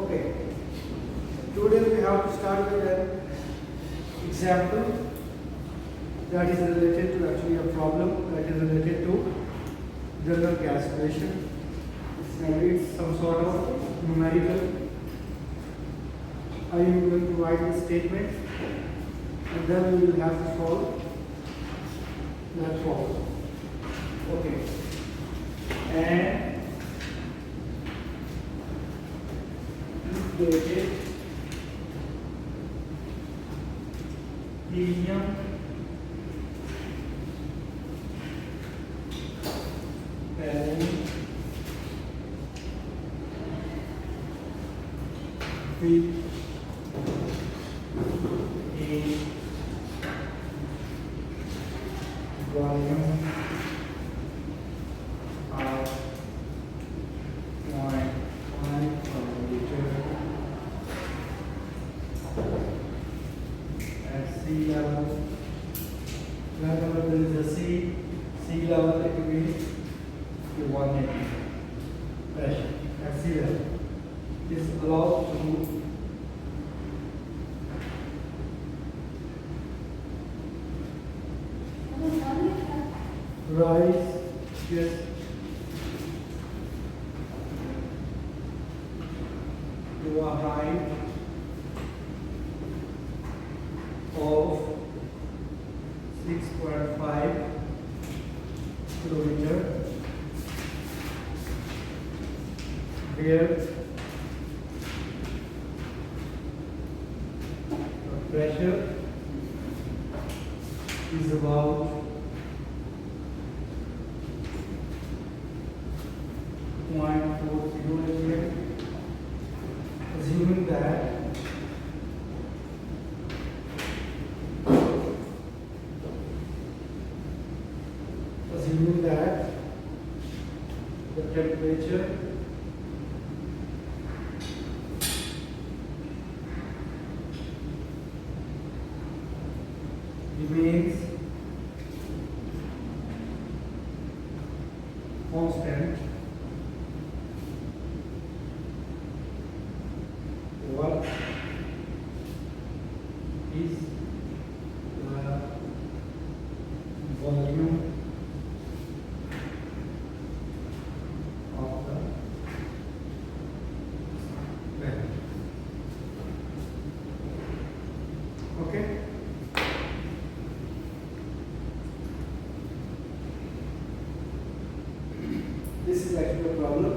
Okay. Today we have to start with an example that is related to actually a problem that is related to general gas equation. And it's some sort of numerical. I am going to write the statement and then we will have to solve that problem. Okay. And dated helium balance with a volume of 0.5 liter at sea level. Wherever there is a sea level, it will be the 180 pressure at sea level is allowed to rise, yes, to a height of 6.5 kilometer, where the pressure is about 0.40 atm, assuming that the temperature remains constant. What is the volume of the bed? Okay. This is actually a problem.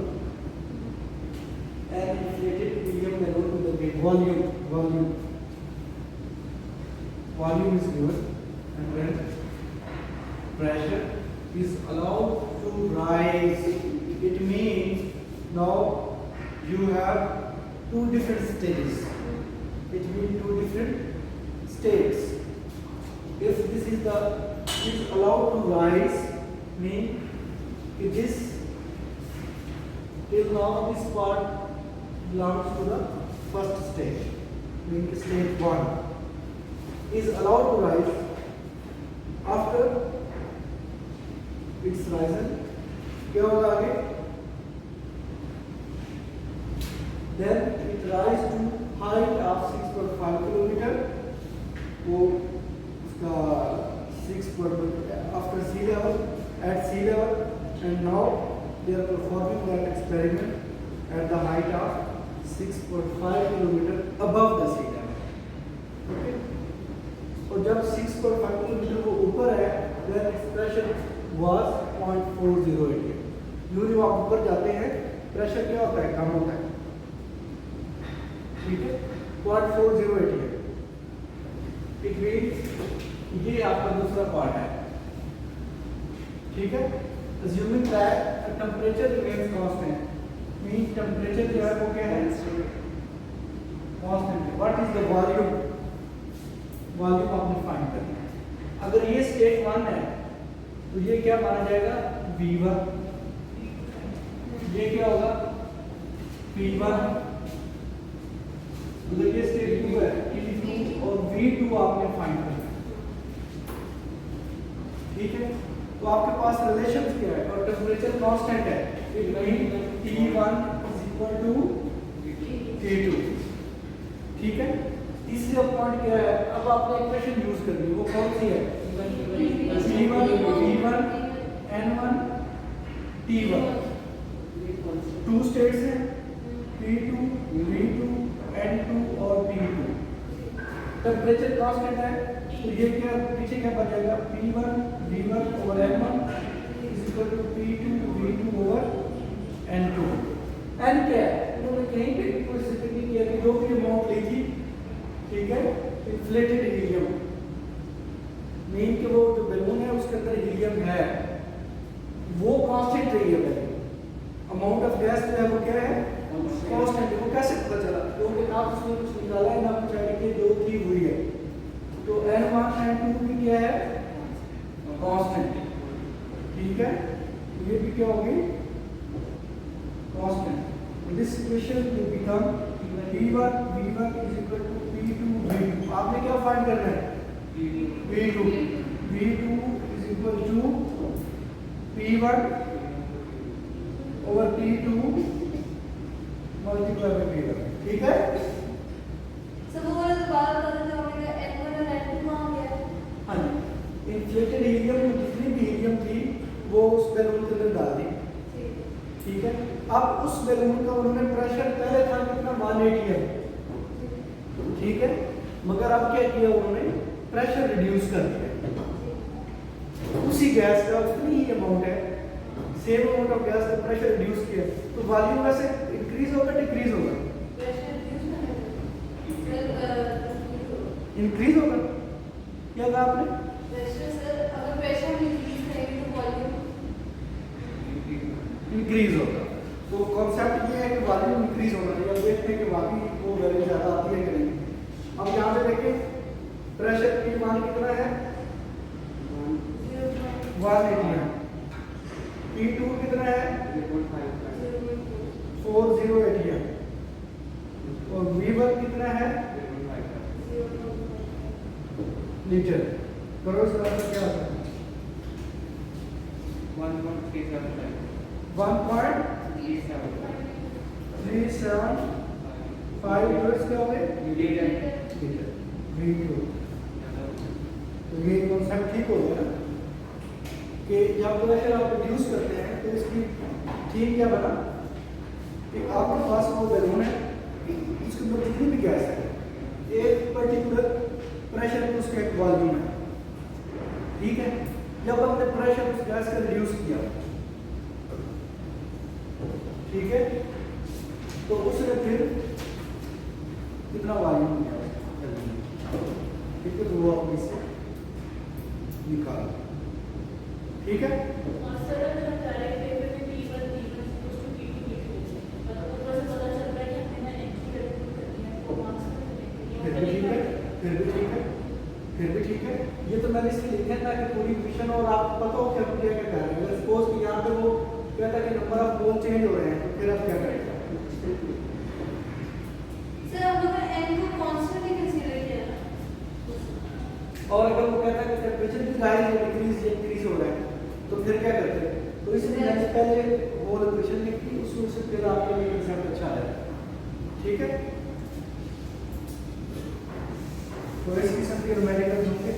And inflated helium balloon with the big volume is given, and when pressure is allowed to rise, it means now you have two different stages. It means two different states. If this is allowed to rise, means it is till now this part belongs to the first stage, meaning stage 1 is allowed to rise. After it's risen, क्या होगा आगे? Then it rise to height of 6.5 kilometer. वो उसका 6 after sea level, at sea level, and now they are performing that experiment at the height of 6.5 kilometer above the sea level. Okay. और जब 6.5 kilometre वो ऊपर है, then pressure was 0.40 atm. यूँ आप ऊपर जाते हैं, प्रेशर क्या होता है? कम होता है. ठीक है, 0.40 atm. It means ये आपका दूसरा पार्ट है. ठीक है. Assuming that the temperature remains constant, means temperature जो है वो क्या है? Constant. What is the volume? Volume आपने फाइंड करना है. अगर ये स्टेट 1 है तो ये क्या माना जाएगा? V1. ये क्या होगा? P1. अगर ये स्टेट 2 है, T2 और V2 आपने फाइंड करना है. ठीक है. तो आपके पास रिलेशन क्या है? और टेम्परेचर कांस्टेंट है. It means T1 is equal to K2, ठीक है। तीसरा पॉइंट क्या है, अब आपने इक्वेशन यूज करनी है, वो कौन सी है, P1 V1 N1 T1, 2 states हैं P2 V2 N2 और T2। टेम्परेचर कांस्टेंट है, तो ये क्या पीछे क्या बचेगा, P1 V1 over N1 is equal to P2 V2 over N2। N क्या है, उन्होंने कहीं पे भी कोई जिक्र नहीं किया कि जो भी अमाउंट ली थी, ठीक है, इन्फ्लेटेड हीलियम, मीन कि वो जो बैलून है उसके अंदर हीलियम है, वो कांस्टेंट रही है वैल्यू। अमाउंट ऑफ गैस जो है वो क्या है, कांस्टेंट है। वो कैसे पता चला, क्योंकि ना उसने कुछ निकाला है ना कुछ ऐड किया, जो थी हुई है। तो N1 N2 भी क्या है, कांस्टेंट, ठीक है, ये भी क्या होगी, constant. This equation will become P1 V1 is equal to P2 V2। आपने क्या फाइंड करना है, V2 is equal to P1 over P2 multiplied by P1, ठीक है। सब वो वाला दोबारा बता देना होगा, N1 और N2 कहाँ गया? हाँ जी, इन्फ्लेटेड हीलियम में जितनी भी हीलियम थी वो उस बैलून के अंदर डाल दी, ठीक है। अब उस बैलून का उन्होंने प्रेशर पहले था कितना, 180 है, ठीक है, मगर अब क्या किया उन्होंने, प्रेशर रिड्यूस कर दिया। उसी गैस का उतनी ही अमाउंट है, सेम अमाउंट ऑफ गैस का प्रेशर रिड्यूस किया, तो वॉल्यूम वैसे इंक्रीज होगा डिक्रीज होगा, इंक्रीज होगा। क्या कहा आपने, अगर प्रेशर इंक्रीज करेंगे तो वॉल्यूम इंक्रीज होगा। तो कॉन्सेप्ट ये है कि वॉल्यूम इंक्रीज होना चाहिए। अब देखते हैं कि वाकई वो वैल्यू ज़्यादा आती है कि नहीं। अब यहाँ पे देखें प्रेशर की मान कितना है, 180 है, P2 कितना है, 4080 है, और V1 कितना है, लीटर। करो इस तरह से क्या होता है, 1.375 यूनिट्स क्या हो गए, लीटर V2। तो ये कॉन्सेप्ट ठीक हो गया ना, कि जब प्रेशर आप रिड्यूस करते हैं तो इसकी थीम क्या बना कि आपके पास वो बैलून है, उसके अंदर जितनी भी गैस है, एक पर्टिकुलर प्रेशर पे उसका एक वॉल्यूम है, ठीक है। जब हमने प्रेशर उस गैस का रिड्यूस किया, ठीक है, तो उसने फिर कितना वॉल्यूम दिया, ठीक है, तो वो आप इससे निकालो, ठीक है। फिर भी ठीक है, ये तो मैंने इसलिए लिखा था कि पूरी इक्वेशन और आप पता हो कि हम क्या क्या कर रहे हैं। अगर सपोज कि यहाँ पे वो कहता है कि नंबर ऑफ मोल चेंज हो रहे हैं, तो फिर आप क्या करेंगे, सर हम लोग n को कांस्टेंट ही कंसीडर किया ना, और अगर वो कहता है कि टेम्परेचर भी राइज या डिक्रीज या इंक्रीज हो रहा है, तो फिर क्या करते हैं। तो इसलिए मैंने पहले वो इक्वेशन लिखी, उसमें से फिर आपके लिए कंसेप्ट अच्छा आएगा, ठीक है। तो इस किस्म के न्यूमेरिकल्स होंगे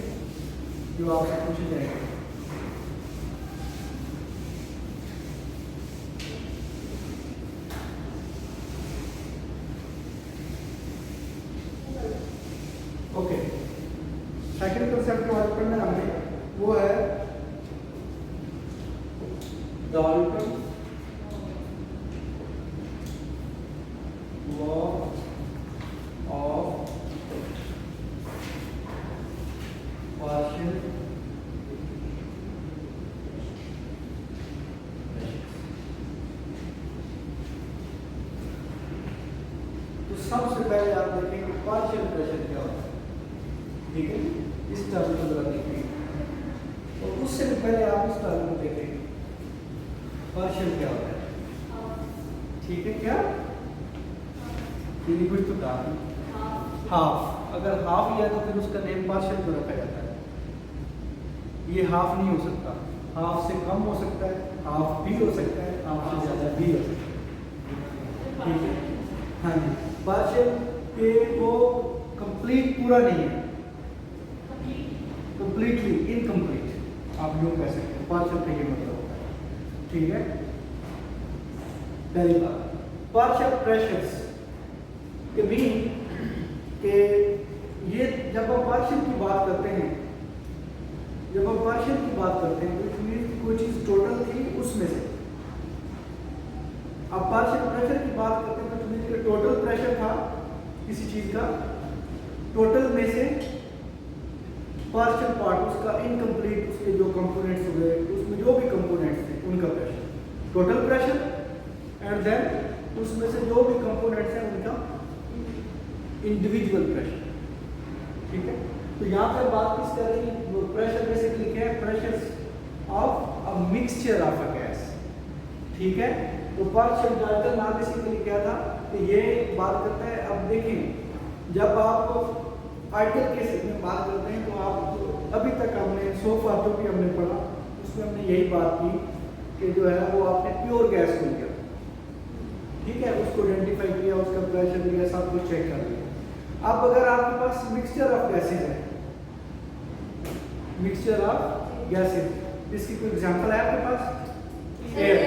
जो आपसे पूछे जाएंगे। ओके, सेकंड कंसेप्ट जो आज पढ़ना हमने वो है डाल्टन लॉ ऑफ पार्शियल तो सबसे पहले आप देखेंगे पार्शियल प्रेशर क्या होता है, ठीक है, इस टर्म को जरा देखेंगे। और उससे भी पहले आप इस टर्म को देखेंगे पार्शियल क्या होता है, ठीक है। क्या कुछ तो हाफ, अगर हाफ ही है तो फिर उसका नेम पार्शियल क्यों रखा जाता है। ये हाफ नहीं हो सकता, हाफ से कम हो सकता है, हाफ भी हो सकता है, हाफ से ज़्यादा भी हो सकता है, ठीक है। हाँ जी, पार्शियल के वो कंप्लीट पूरा नहीं है, कंप्लीटली इनकम्प्लीट आप यूँ कह सकते हो, पार्शियल का ये मतलब होता है। ठीक है, पहली बात पार्शियल प्रेशर्स के मीन के ये जब हम पार्शियल की बात करते हैं, जब हम पार्शियल की बात करते हैं तो कोई चीज़ टोटल थी उसमें से, अब पार्शियल प्रेशर की बात करते हैं तो मीन का टोटल प्रेशर था किसी चीज़ का, टोटल में से पार्शियल पार्ट उसका इनकम्प्लीट, उसके जो कंपोनेंट्स हुए उसमें जो भी कंपोनेंट्स थे उनका pressure, total pressure, and then उसमें से जो भी कंपोनेंट्स हैं उनका इंडिविजुअल प्रेशर। ठीक है, तो यहाँ पर बात किस कर रही है, वो प्रेशर बेसिकली क्या है, pressure of a mixture of a gas. ठीक है, तो पार्शियल डाल्टन लॉ बेसिकली क्या था, तो ये बात करता है, अब देखें जब आप आइडियल केसेस में बात करते हैं तो आप अभी तक हमने सोफा जो भी हमने पढ़ा उसमें हमने यही बात की कि जो है वो आपने प्योर गैस को लिया, ठीक है, उसको आइडेंटिफाई किया, उसका प्रेशर लिया, सब कुछ चेक कर लिया। अब अगर आपके पास मिक्सचर ऑफ गैसेज है, मिक्सचर ऑफ गैसेज, इसकी कोई एग्जांपल है आपके पास, एयर।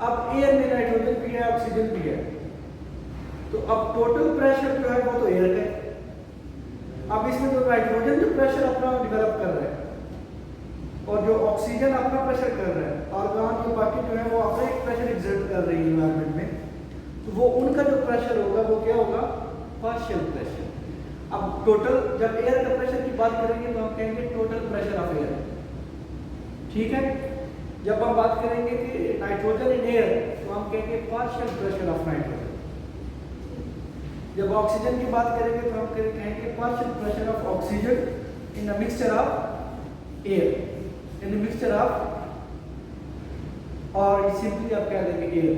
अब एयर में नाइट्रोजन भी है, ऑक्सीजन भी है, तो अब टोटल प्रेशर जो है वो तो एयर का है। अब इसमें जो नाइट्रोजन जो प्रेशर अपना डेवलप कर रहा है और जो ऑक्सीजन अपना प्रेशर कर रहा है, ऑर्गन के बाकी जो है वो अपना एक प्रेशर एक्सर्ट कर रही है एनवायरनमेंट में, तो वो उनका जो प्रेशर होगा वो क्या होगा, पार्शियल प्रेशर। अब टोटल जब एयर का प्रेशर की बात करेंगे तो हम कहेंगे टोटल प्रेशर ऑफ एयर। ठीक है, जब हम बात करेंगे कि नाइट्रोजन इन एयर तो हम कहेंगे पार्शियल प्रेशर ऑफ नाइट्रोजन। जब ऑक्सीजन की बात करेंगे तो हम कहेंगे partial pressure of oxygen in a mixture of air, in a mixture of, और सिंपली आप कह देंगे air,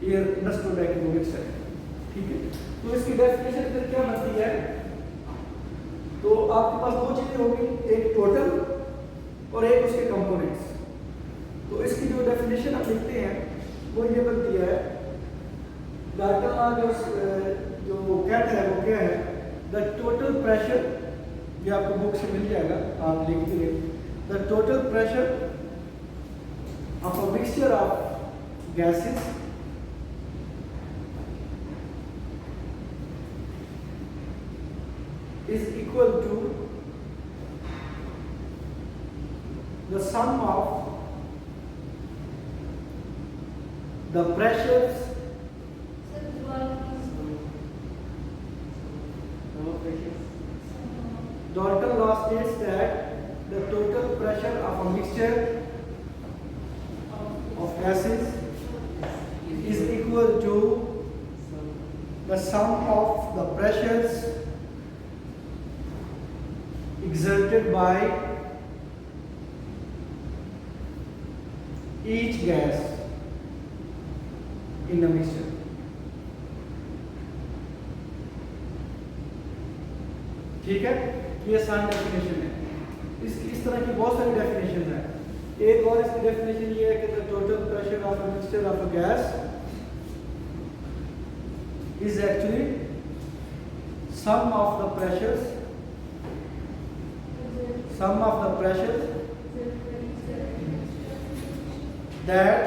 air industrial bacteria mixture. ठीक है, तो इसकी डेफिनेशन फिर क्या बनती है, तो आपके पास दो चीजें होंगी, एक टोटल और एक उसके कंपोनेंट्स। तो इसकी जो डेफिनेशन आप लिखते हैं वो ये बनती है, डाल्टन लॉ जो कहता है वो क्या है, द टोटल प्रेशर, ये आपको बुक से मिल जाएगा, आप लिख दीजिए, the total pressure of a mixture of gases is equal to the sum of the pressures Dalton law states that the total pressure of a mixture of gases is equal to the sum of the pressures exerted by each gas in a mixture. ठीक है, ये आसान definition है। इस तरह की बहुत सारी डेफिनेशन है। एक और इसकी डेफिनेशन ये है कि the total pressure of a mixture of a gas is actually sum of the pressures, sum of the pressures that,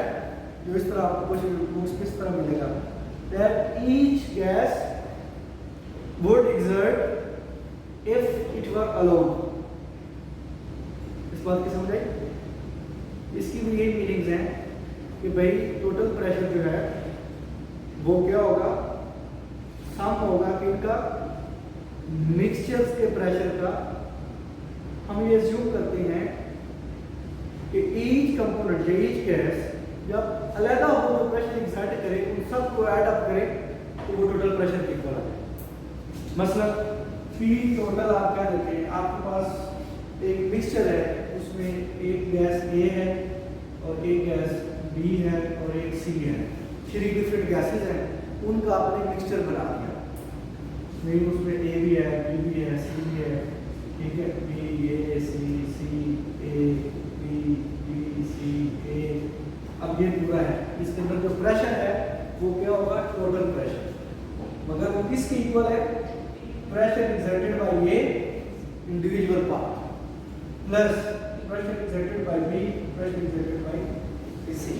जो इस तरह आपको कुछ बुक्स किस तरह मिलेगा, that each gas would exert if it were alone। इस बात की समझ आई? इसकी भी यही मीनिंग्स हैं कि भाई टोटल प्रेशर जो है वो क्या होगा, सम होगा कि इनका मिक्सचर्स के प्रेशर का, हम ये अज्यूम करते हैं कि ईच कंपोनेंट, ईच गैस जब अलग हो तो प्रेशर एक्सर्ट करे, उन सबको ऐड अप करे तो वो टोटल प्रेशर की इक्वल आ जाए। मतलब पी टोटल आप क्या देते हैं, आपके पास एक मिक्सचर है, उसमें एक गैस ए है और एक गैस बी है और एक सी है, 3 डिफरेंट गैसेज हैं, उनका आपने मिक्सचर बना दिया। उसमें ए भी है, बी भी है, सी भी है, ठीक है, B A C A B C ए, अब ये पूरा है, इसके अंदर जो प्रेशर है वो क्या होगा, टोटल प्रेशर। मगर वो किसके इक्वल है? Pressure exerted by A individual part plus pressure exerted by B, pressure exerted by C.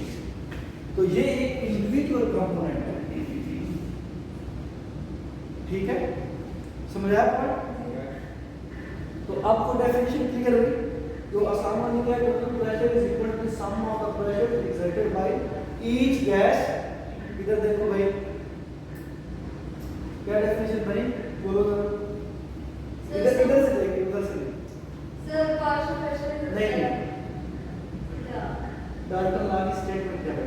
तो ये एक इंडिविजुअल कंपोनेंट है, ठीक है, समझ आया आपको? तो आपको डेफिनेशन क्लियर हुई? तो आसान वाली क्या है? Total pressure is equal to sum of the pressure exerted by each gas. इधर देखो भाई, क्या डेफिनेशन बनी, बोलो जरा। इधर से देखिए, उधर से सर पार्शियल प्रेशर नहीं, डाल्टन लॉ की स्टेटमेंट क्या है?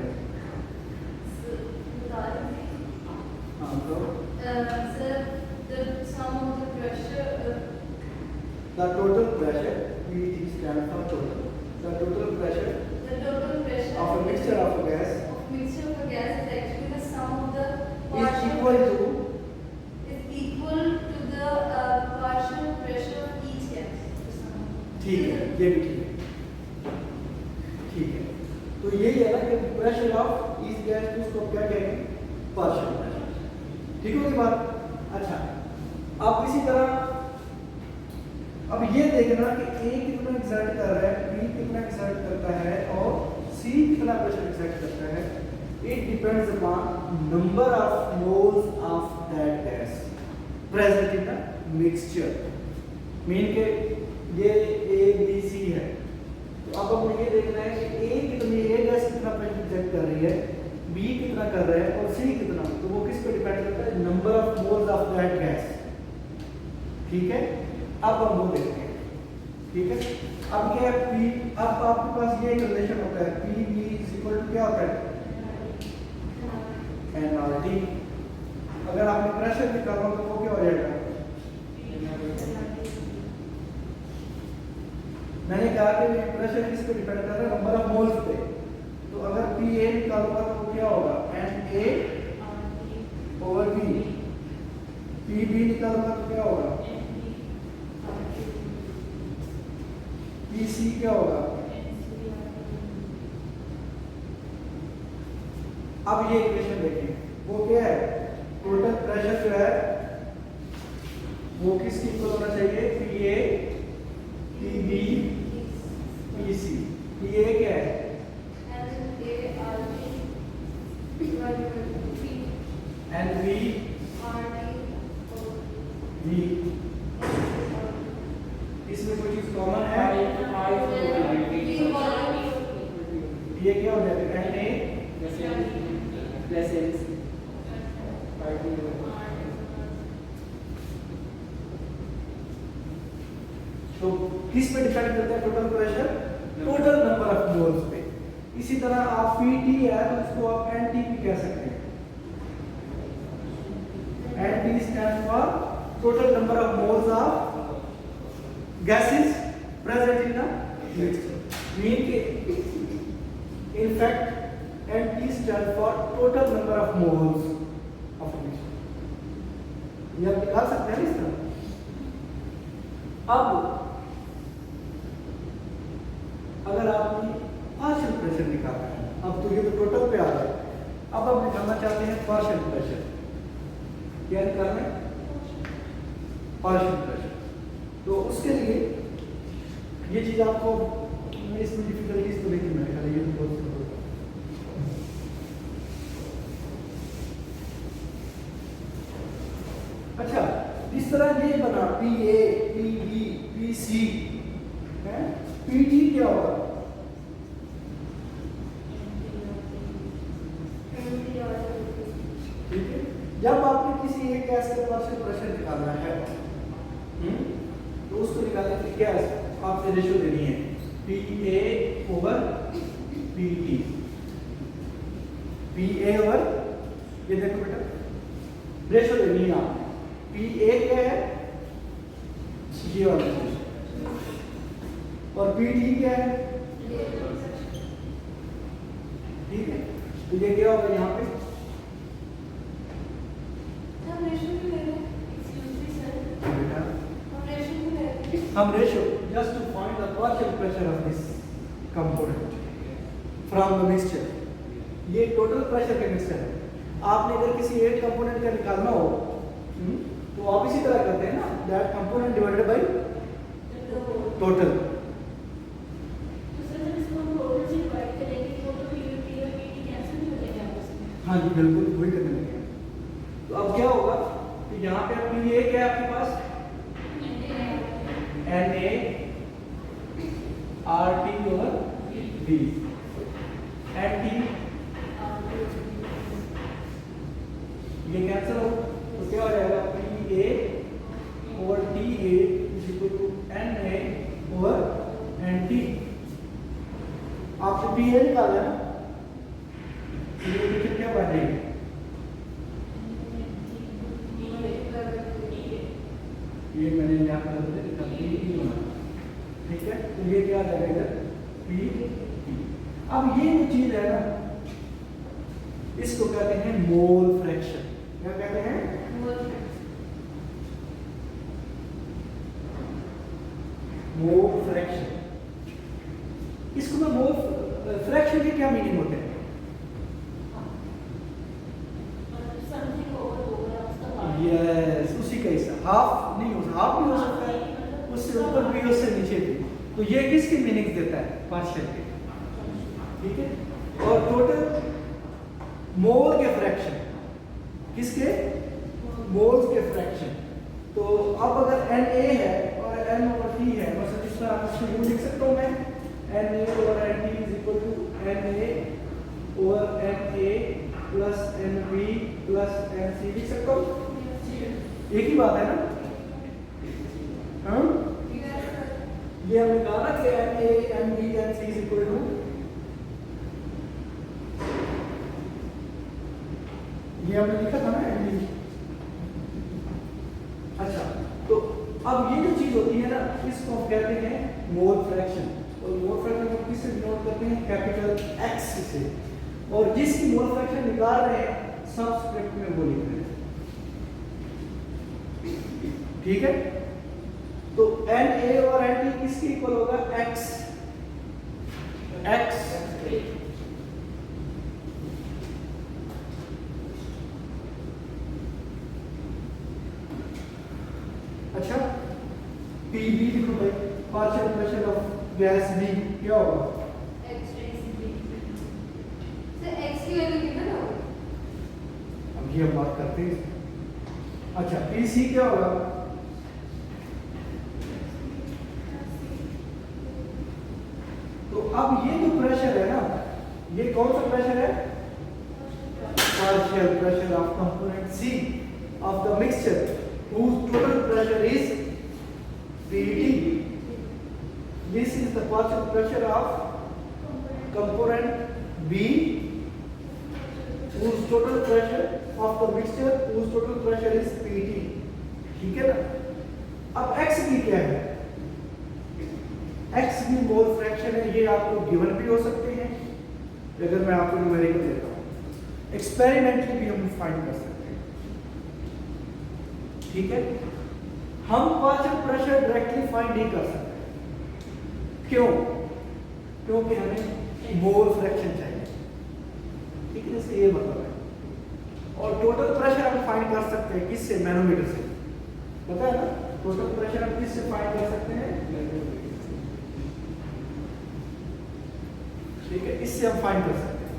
हाँ तो sir the sum of the pressure the total pressure, PET stands for total. The total pressure of a mixture of a gas of mixture of a gas is actually the sum of the is partial equal to the partial pressure of each gas. ठीक है, ये भी ठीक है, ठीक है। तो यही है ना कि प्रेशर ऑफ ईच गैस को उसको क्या कहेंगे? Partial pressure. ठीक होगी बात? अच्छा, अब इसी तरह अब ये देखना कि ए कितना एक्सर्ट कर रहा है, बी कितना एक्सर्ट करता है और सी कितना प्रेशर एक्सर्ट करता है। It depends upon number of moles of that gas present in the mixture. Mean के ये ए बी सी है, तो अब हमें ये देखना है कि ए गैस कितना प्रेशर एक्सर्ट कर रही है, बी कितना कर रहा है और सी कितना। तो वो किस पे डिपेंड करता है? Number of moles of that gas. ठीक है, अब हम वो देखते हैं, ठीक है। अब क्या है? पी, अब आपके पास ये रिलेशन होता है, P B is equal to क्या होता है? N R T. अगर आपने प्रेशर निकालना तो वो क्या हो जाएगा? मैंने कहा कि प्रेशर किस पे डिपेंड कर रहा है? नंबर ऑफ मोल्स पे। तो अगर पी ए निकालूंगा तो वो क्या होगा? N A over B. P B निकालूंगा तो क्या होगा? पी सी क्या होगा? अब ये इक्वेशन देखिए, वो क्या है? टोटल प्रेशर जो है वो किसके इक्वल होना चाहिए? P A, P B, P C. P A क्या है? N B B. इसमें कोई चीज कॉमन है? ये क्या हो जाएगा? N A plus N C. तो किस पे डिपेंड करता है total pressure? Total number of moles पे। इसी तरह आप पीटी है तो इसको आप एनटीपी कह सकते हैं। NT stands for total number of moles of gases present in the mixture. Mean के in fact NT stands for total number of moles of a mixture. ये आप निकाल सकते हैं इस तरह। अब अगर आपने पार्शियल प्रेशर निकालना है, अब तो ये तो टोटल पे आ रहा है, अब आप निकालना चाहते हैं पार्शियल प्रेशर। क्या निकालना है? Partial pressure. तो उसके लिए ये चीज आपको इसमें डिफिकल्टीज तो नहीं मेरे ख्याल ये बहुत सिंपल है। अच्छा, इस तरह ये बना P A, P B, P C है। पी डी क्या होगा? ठीक है, जब आपने किसी एक गैस के पार्शियल प्रेशर निकालना है तो उसको निकालने के लिए क्या आपसे रेशियो देनी है? P A over P T. P A over, ये देखो बेटा, रेशियो देनी है आपने। पी ए क्या है? ये वाला रेशियो। और पी टी क्या है? ठीक है, तो ये क्या होगा यहाँ पे? हम ratio just to find the partial pressure of this component from the mixture। ये टोटल प्रेशर का मिक्सचर है। आपने अगर किसी एक कंपोनेंट का निकालना हो तो आप इसी तरह करते हैं ना, that component divided by total. हाँ जी बिल्कुल वही करने लगे। तो अब क्या होगा कि यहाँ पे अपनी ये क्या है आपके पास NA RT और B NT ये कैंसिल हो तो क्या हो जाएगा PA और TA is equal to NA और NT। आपको PA निकालना है ना, ये लिखिए क्या बनेगा ये मैंने यहाँ पर लिखा P होना, ठीक है। तो ये क्या आ जाएगा इधर P। अब ये जो चीज है ना इसको कहते हैं मोल फ्रैक्शन। क्या कहते हैं? Mole fraction. इसको मैं मोल फ्रैक्शन के क्या मीनिंग होते हैं? यस उसी का हिस्सा, हाफ नहीं हो सकता, हाफ भी हो सकता है, उससे ऊपर भी उससे नीचे भी। तो ये किसकी मीनिंग देता है? पार्शियल के, ठीक है। और टोटल मोल के फ्रैक्शन, किसके? मोल्स के फ्रैक्शन। तो अब अगर NA है और N और T है, बस इस तरह इसको यूं लिख सकता हूं मैं NA और NT is equal to NA और NA plus NB plus NC लिख सकता हूं। एक ही बात है ना? हाँ ये हमने कहा ना कि NA NB NC is equal to, ये हमने लिखा था ना NB। अच्छा तो अब ये जो चीज होती है ना इसको हम कहते हैं मोल फ्रैक्शन। और मोल फ्रैक्शन को किससे डिनोट करते हैं? कैपिटल X से। और जिसकी मोल फ्रैक्शन निकाल रहे हैं सबस्क्रिप्ट में वो लिख रहे हैं, ठीक है। तो NA और NT किसके इक्वल होगा? X। अच्छा PB लिखो भाई, partial pressure of gas B क्या होगा? X की वैल्यू कितना है? अब ये हम बात करते हैं। अच्छा PC क्या होगा? तो अब ये जो प्रेशर है ना, ये कौन सा प्रेशर है? Partial pressure of component C of the mixture whose total pressure is PET. This is the partial pressure of component B whose total pressure of the mixture whose total pressure is PET. ठीक है ना? अब X भी क्या है? X भी mole fraction है। ये आपको गिवन भी हो सकते हैं अगर मैं आपको न्यूमेरिकल देता हूँ, एक्सपेरिमेंटली भी हम फाइंड कर सकते हैं, ठीक है। हम पार्शियल प्रेशर डायरेक्टली फाइंड नहीं कर सकते। क्यों? क्योंकि हमें मोल फ्रैक्शन चाहिए, ठीक है। इसका ये मतलब है। और टोटल प्रेशर हम फाइंड कर सकते हैं किससे? मैनोमीटर से, पता है ना? टोटल प्रेशर हम किससे फाइंड कर सकते हैं? ठीक है, इससे हम फाइंड कर सकते हैं।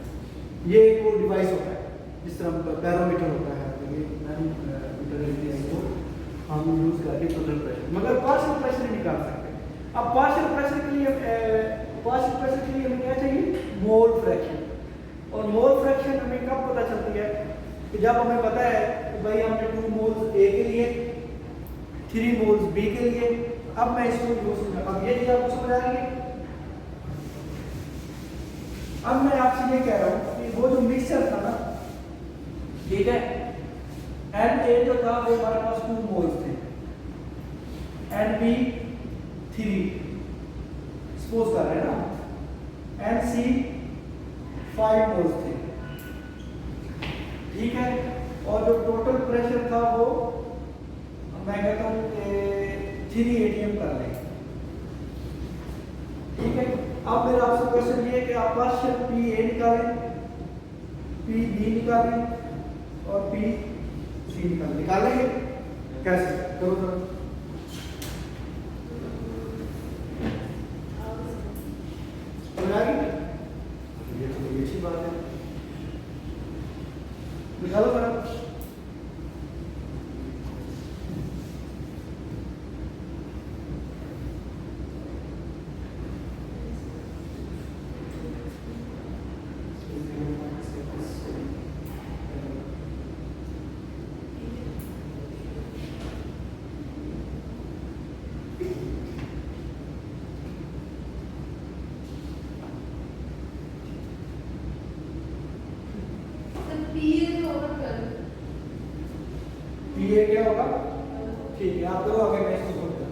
ये एक वो डिवाइस होता है जिस तरह बैरोमीटर होता है, तो ये मैनोमीटर को हम यूज करके टोटल प्रेशर, मगर पार्शियल प्रेशर नहीं निकाल सकते। अब पार्शियल प्रेशर के लिए हमें क्या चाहिए? Mole fraction. और मोल फ्रैक्शन हमें कब पता चलती है? कि जब हमें पता है कि भाई हमने 2 मोल्स A के लिए, 3 मोल्स B के लिए। अब मैं इसको यूज करूंगा। अब ये चीज आपको समझ आ रही है? अब मैं आपसे ये कह रहा हूं कि वो जो मिक्सचर था ना, ठीक है, NA जो था वो हमारे पास 2 मोल्स थे, NB 3 सपोज कर रहे हैं ना, NC 5 मोल्स थे, ठीक है। और जो टोटल प्रेशर था वो मैं कहता हूं कि 3 atm कर लें, ठीक है। अब मेरा आपसे क्वेश्चन ये है कि आप पार्शियल PA निकालें, PB निकालें और PC निकालेंगे। कैसे करो जरा। समझ आ गई? ये तो बड़ी अच्छी बात है। निकालो जरा। ये क्या होगा? ठीक है, आप करो आगे, मैं इसको सोल्व करता हूँ।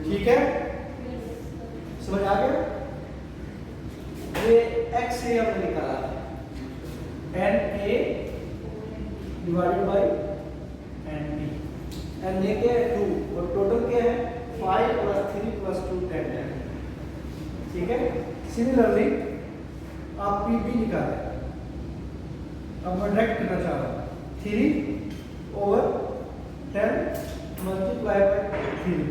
ठीक है, समझ आ गया? ये x से हमने निकाला n a divided by n b, n a क्या है 2 और टोटल क्या है 5 + 3 + 2 10 है। ठीक है, सिमिलरली आप p b निकालें। अब मैं डायरेक्ट करना चाह रहा हूँ 3/10 मल्टीप्लाई बाय 3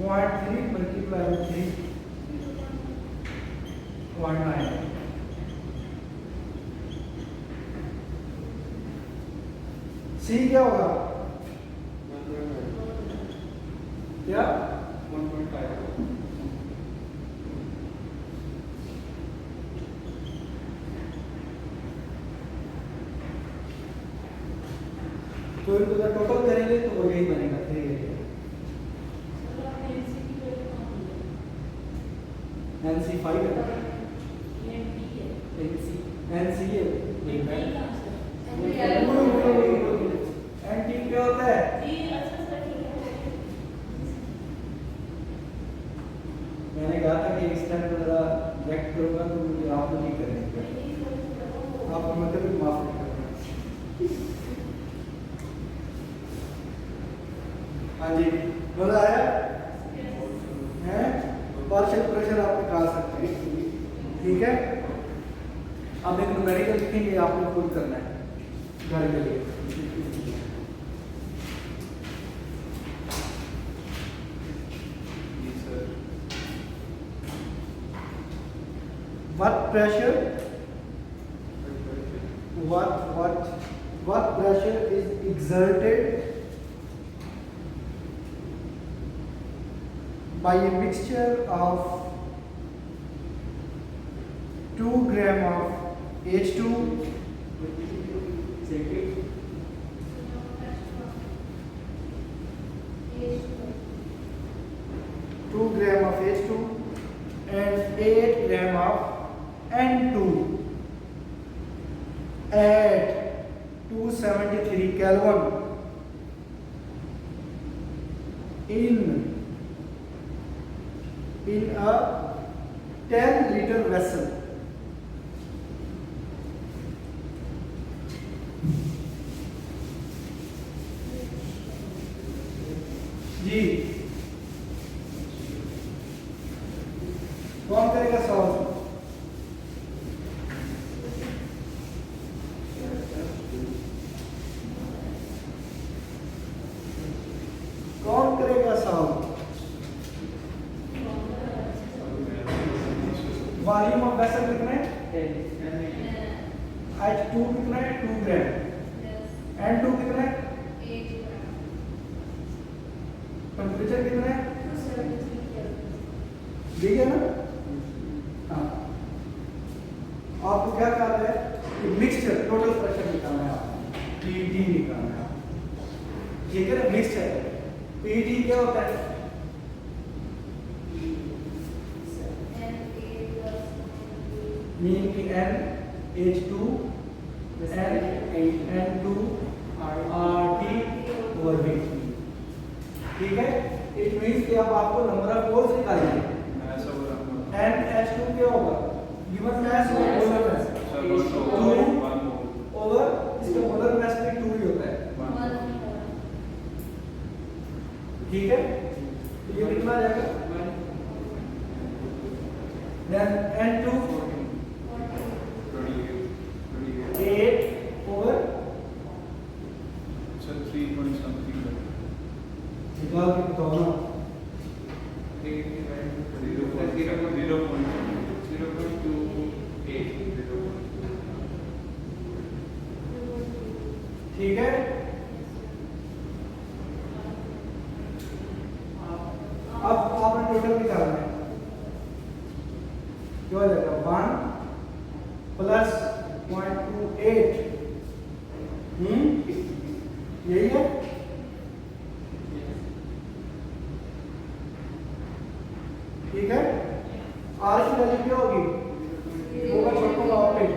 0.3 मल्टीप्लाई बाय 3 0.9। सी क्या होगा? क्या 1.5। तो इनको जब टोटल करेंगे तो वो यही बनेगा 3। NC 5 है, NC है, NT क्या होता है? मैंने कहा था कि इस टाइम में जरा डायरेक्ट करूँगा तो मुझे आप नहीं करेंगे, आप मतलब माफ नहीं करना। हाँ जी, मजा आया है? पार्शियल प्रेशर आप निकाल सकते हैं। ठीक है, अब एक न्यूमेरिकल लिखेंगे, आपको खुद करना है घर के लिए। What pressure? What pressure is exerted by a mixture of 2 gram of H2 2 gram of H2 and 8 gram of N2 at 273 Kelvin in a 10-liter vessel. जी, कौन करेगा सवाल? कौन करेगा सवाल? वॉल्यूम ऑफ वेसल कितना है? H2 कितना है? 2 ग्राम। N2 कितना है? 8 टेम्परेचर कितना है? 273 ठीक है ना? हाँ, आपको क्या करना है कि मिक्सचर टोटल प्रेशर निकालना है, आपको पीटी निकालना है। ठीक है ना? मिक्सचर पीटी क्या होता है? मीन कि NH2 N2 RT over V। ठीक है, इट मींस कि अब आपको नंबर ऑफ मोल्स निकालना है। NH2 क्या होगा, गिवन मास और मोलर मास 2 ओवर इसका मोलर मास भी 2 ही होता है। ठीक है, तो ये कितना आ जाएगा, देन N2 8 ओवर निकाल के बताओ ना। ठीक है, अब आपने टोटल निकालना है, क्या हो जाएगा 1 प्लस 0.28, यही है। ठीक है, आर की वैल्यू क्या होगी, होगा छोटा ऑप्टिक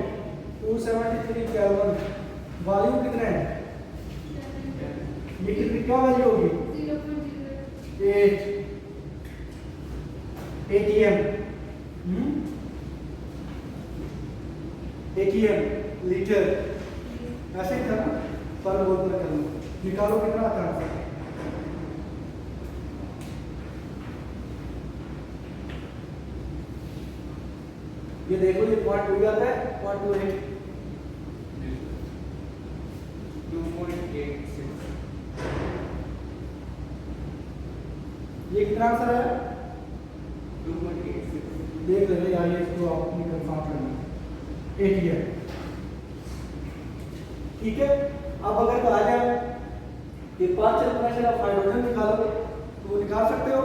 273 केल्विन। वॉल्यूम कितना है, ये कितनी क्या वैल्यू होगी 8 ATM, ATM लीटर, ऐसे ही था ना, पर बोलते करना, निकालो कितना आता है। ये देखो ये 0.2 आता है, 0.28 2.86। ये कितना आंसर है, 2.86। देख लेते यार, ये इसको आपने कंफर्म करना है, ATM। ठीक है, अब अगर कहा जाए कि पार्शियल प्रेशर ऑफ हाइड्रोजन निकालो तो वो निकाल सकते हो,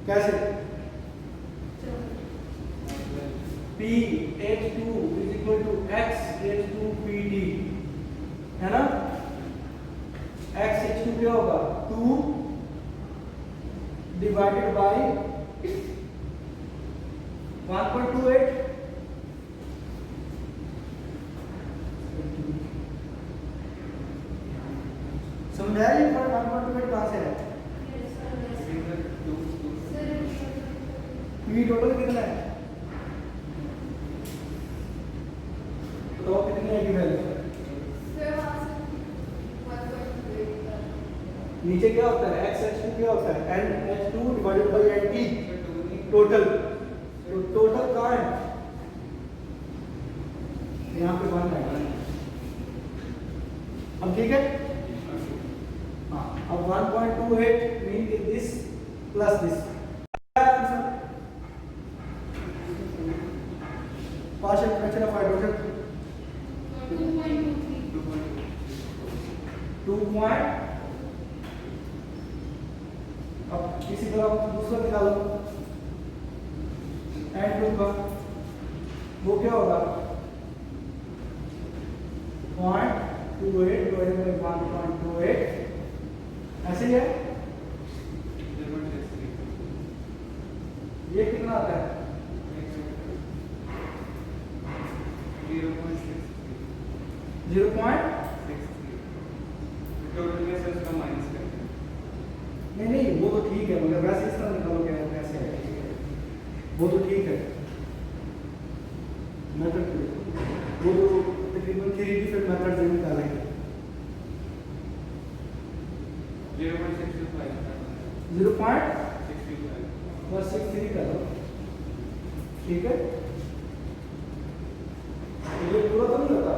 कैसे, PH2 is equal to XH2PD, है ना। XH2 क्या होगा 2 डिवाइडेड बाय 1.28, समझाया ये पर 1.28 कहाँ से है, P टोटल कितना है, तो कितनी आएगी वैल्यू, नीचे क्या होता है XH2 क्या होता है NH2 divided by NT total, तो टोटल कहाँ है, यहाँ पे 1 है। अब ठीक है, हाँ, अब 1.28 mean this plus this, partial fraction of hydrogen 2 point, अब इसी तरह दूसरा निकालो N2 का, वो क्या होगा 0.28 डिवाइडेड बाय 1.28, ऐसे ही है। ये कितना आता है 0.63, टोटल में से उसका माइनस करते हैं। नहीं वो तो ठीक है, मगर वैसे इस तरह निकालो क्या कैसे है, वो तो ठीक है, मेथड वो तो तकरीबन 3 डिफरेंट मेथड से निकालेंगे। 0.63 कर लो, ठीक है, ये पूरा तो नहीं होता,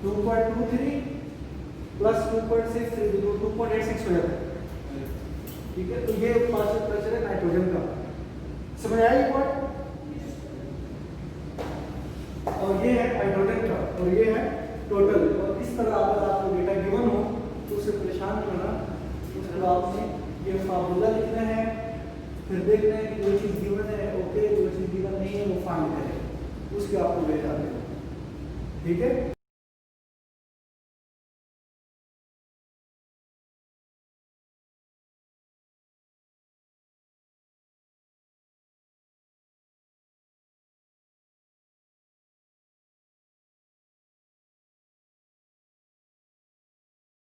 2.23 प्लस 2.63 तो 2.86 हो जाता है। ठीक है, तो ये पार्शियल प्रेशर है नाइट्रोजन का, समझ आया ये पॉइंट, और ये है हाइड्रोजन का, और ये है टोटल। और इस तरह अगर आपको डेटा गिवन हो तो उसे परेशान करना, उसके बाद में ये फार्मूला लिखना है, फिर देखना है कि जो चीज़ गिवन है ओके, जो चीज़ गिवन नहीं है वो फाइंड करें, उसके आपको डेटा देना। ठीक है।